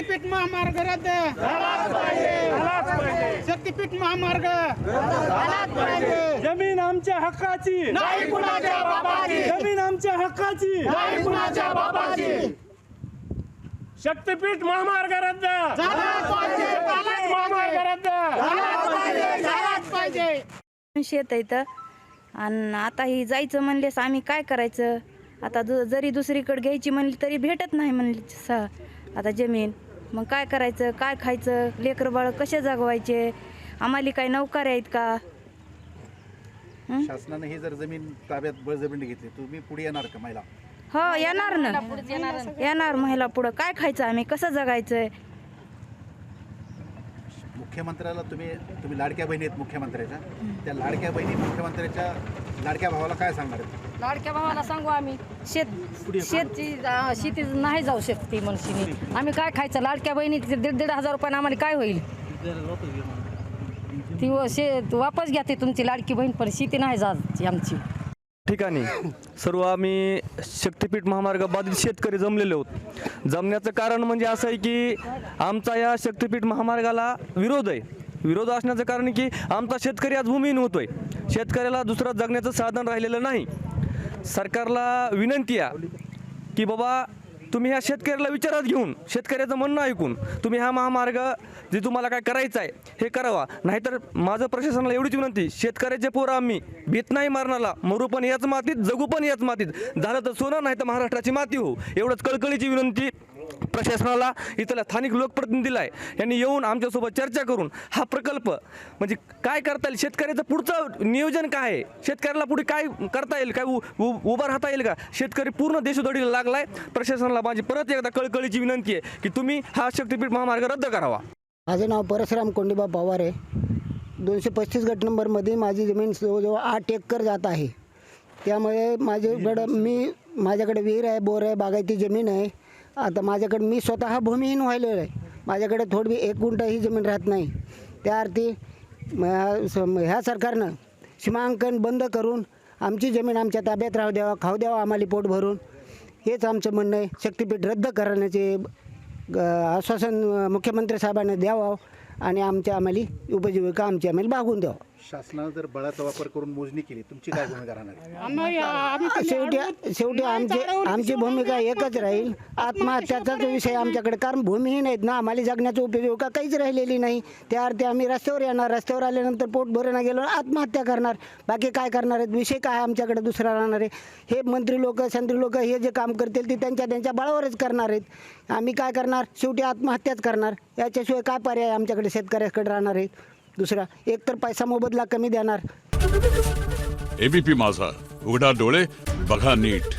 शक्तीपीठ महामार्ग रद्द शक्तीपीठ महामार्ग जमीन आमच्या हक्काची नाही कुणाच्या बापाची जमीन आमच्या हक्काची नाही कुणाच्या बापाची शक्तीपीठ महामार्ग रद्द झालाच पाहिजे झालाच महामार्ग रद्द झालाच पाहिजे झालाच पाहिजे शेत आहे इथं आणि आता ही जायचं म्हणलेस आम्ही काय करायचं आता जरी दुसरीकडे घ्यायची म्हणली तरी भेटत नाही म्हणली आता जमीन मग काय करायचं काय खायचं लेकरं बाळ कसे जगवायचे आम्हाला काही नौकर आहेत का शासनाने ही जर जमीन ताब्यात बळजबरी घेतली तुम्ही पुढे येणार का महिला? हो येणार ना येणार महिला पुढं काय खायचं आम्ही कसं जगायचं मुख्यमंत्र्याला तुम्ही लाडक्या बहिणी आहेत मुख्यमंत्र्याच्या, त्या लाडक्या बहिणी मुख्यमंत्र्याच्या लाडक्या भावाला काय सांगणार आहेत? लाडक्या भावाला सांगू आम्ही शेती नाही जाऊ शकते मनुष्यनी आम्ही काय खायचं लाडक्या बहिणी 1,500 रुपयानं आम्हाला काय होईल ती वापस घ्या ते तुमची लाडकी बहीण पण शेती नाही जायची आमची ठिकाणी सर्व आम्ही शक्तीपीठ महामार्ग बाधित शेतकरी जमलेले आहोत. जमण्याचं कारण म्हणजे असं आहे की आमचा या शक्तीपीठ महामार्गाला विरोध आहे. विरोध असण्याचं कारण की आमचा शेतकरी आज भूमिहीन होतोय. शेतकऱ्याला दुसरं जगण्याचं साधन राहिलेलं नाही. सरकारला विनंती आहे की बाबा तुम्ही ह्या शेतकऱ्याला विचारात घेऊन शेतकऱ्याचं म्हणणं ऐकून तुम्ही हा महामार्ग जे तुम्हाला काय करायचं आहे हे करावा. नाहीतर माझं प्रशासनाला एवढीच विनंती, शेतकऱ्याचे पोरं आम्ही भीत नाही मरणाला, मरू पण याच मातीत जगू पण याच मातीत, झालं तर सोनं नाही तर महाराष्ट्राची माती हो. एवढंच कळकळीची विनंती प्रशासनाला इथल्या स्थानिक लोकप्रतिनिधीला आहे. यांनी येऊन आमच्यासोबत चर्चा करून हा प्रकल्प म्हणजे काय करता येईल, शेतकऱ्याचं पुढचं नियोजन काय आहे, शेतकऱ्याला पुढे काय करता येईल, काय उभं राहता येईल का. शेतकरी पूर्ण देशोधडीला लागलाय. प्रशासनाला माझी परत एकदा कळकळीची विनंती आहे की तुम्ही हा शक्तीपीठ महामार्ग रद्द करावा. माझं नाव परशुराम कोंडीबा पवार आहे. 235 गट नंबरमध्ये माझी जमीन जवळजवळ 8 एकर जात आहे. त्यामुळे माझ्याकडे विहीर आहे, बोर आहे, बागायती जमीन आहे. आता माझ्याकडे मी स्वतः भूमिहीन व्हायलेलं आहे. माझ्याकडे थोडी 1 गुंठा ही जमीन राहत नाही. त्या अर्थी ह्या सरकारनं सीमांकन बंद करून आमची जमीन आमच्या ताब्यात राहू द्यावा, खाऊ द्यावा आम्हाला पोट भरून, हेच आमचं म्हणणं आहे. शक्तीपीठ रद्द करण्याचे आश्वासन मुख्यमंत्री साहेबांनी द्यावं आणि आम्हाला उपजीविका आम्हाला भागून द्यावं. शासनानं जर बळाचा वापर करून मोजणी केली तुमची काय भूमिका राहणार? शेवटी आमची भूमिका एकच राहील, आत्महत्याचाच विषय आमच्याकडे, कारण भूमिहीन आहेत ना, आम्हाला जगण्याची उपजीविका काहीच राहिलेली नाही. त्या अर्थी आम्ही रस्त्यावर येणार, रस्त्यावर आल्यानंतर पोट भरणं गेलो आत्महत्या करणार, बाकी काय करणार आहेत, विषय काय आमच्याकडे दुसरा राहणार आहे. हे मंत्री लोक संत्री लोक हे जे काम करतील ते त्यांच्या बळावरच करणार आहेत. आम्ही काय करणार, शेवटी आत्महत्याच करणार. याच्याशिवाय काय पर्याय आमच्याकडे शेतकऱ्याकडे राहणार आहेत दुसरा. एकतर पैसा मोबदला कमी देणार. एबीपी माझा, उघडा डोळे बघा नीट.